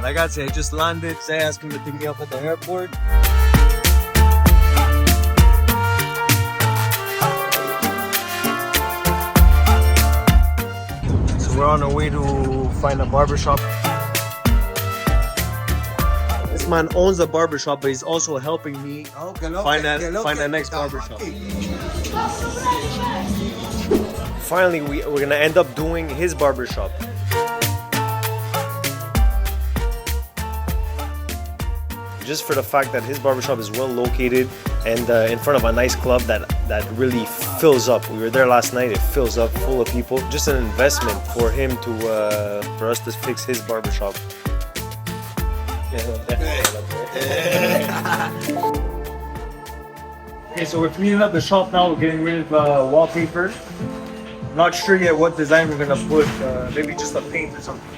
Ragazzi, I just landed. They asked me to pick me up at the airport. So we're on our way to find a barbershop. This man owns a barbershop, but he's also helping me find the next barbershop. Finally, we're gonna end up doing his barbershop. Just for the fact that his barbershop is well located and in front of a nice club that really fills up. We were there last night, it fills up full of people. Just an investment for him to, for us to fix his barbershop. Okay, so we're cleaning up the shop now, we're getting rid of wallpaper. I'm not sure yet what design we're gonna put, maybe just a paint or something.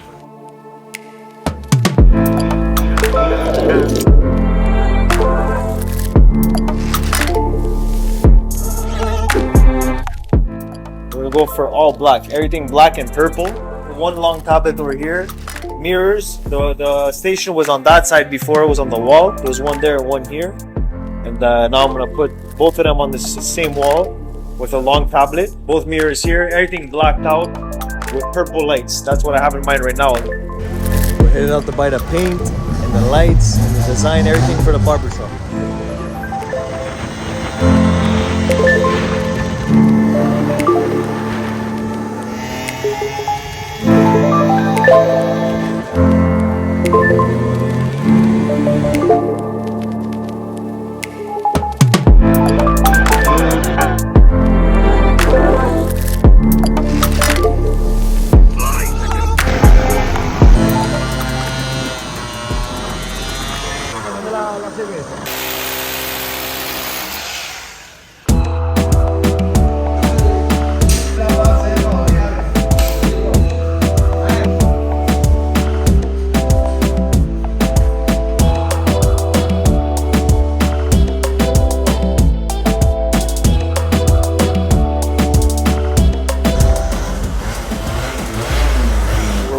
We're gonna go for all black, everything black and purple. One long tablet over here. Mirrors. The station was on that side before, it was on the wall. There was one there, one here. And now I'm gonna put both of them on the same wall with a long tablet. Both mirrors here, everything blacked out with purple lights. That's what I have in mind right now. We're headed out to buy the paint and the lights and the design, everything for the barbershop.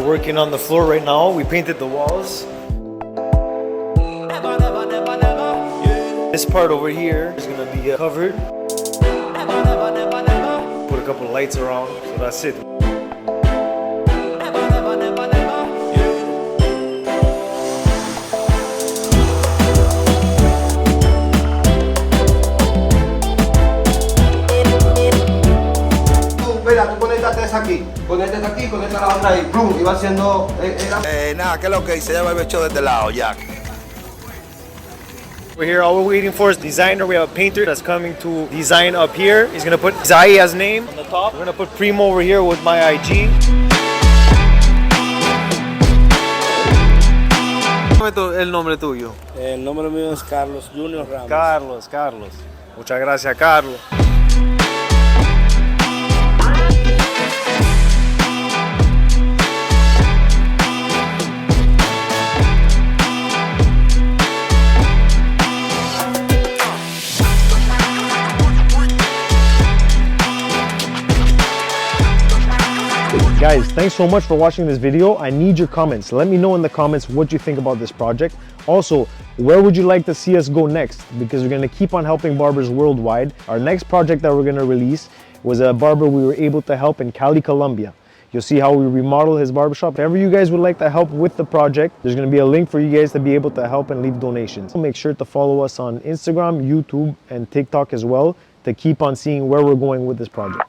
Working on the floor right now. We painted the walls. This part over here is gonna be covered. Put a couple of lights around, so that's it. Aquí, conecta la banda y ¡plum! Y va haciendo... Nada, que es lo que se llama el becho de este lado, Jack. We're here, all we're waiting for is designer. We have a painter that's coming to design up here. He's gonna put Zai's name on the top. We're gonna put Primo over here with my IG. El nombre tuyo. El nombre mío es Carlos Junior Ramos. Carlos. Muchas gracias, Carlos. Guys, thanks so much for watching this video. I need your comments. Let me know in the comments what you think about this project. Also, where would you like to see us go next? Because we're gonna keep on helping barbers worldwide. Our next project that we're gonna release was a barber we were able to help in Cali, Colombia. You'll see how we remodel his barbershop. If ever you guys would like to help with the project, there's gonna be a link for you guys to be able to help and leave donations. Make sure to follow us on Instagram, YouTube, and TikTok as well to keep on seeing where we're going with this project.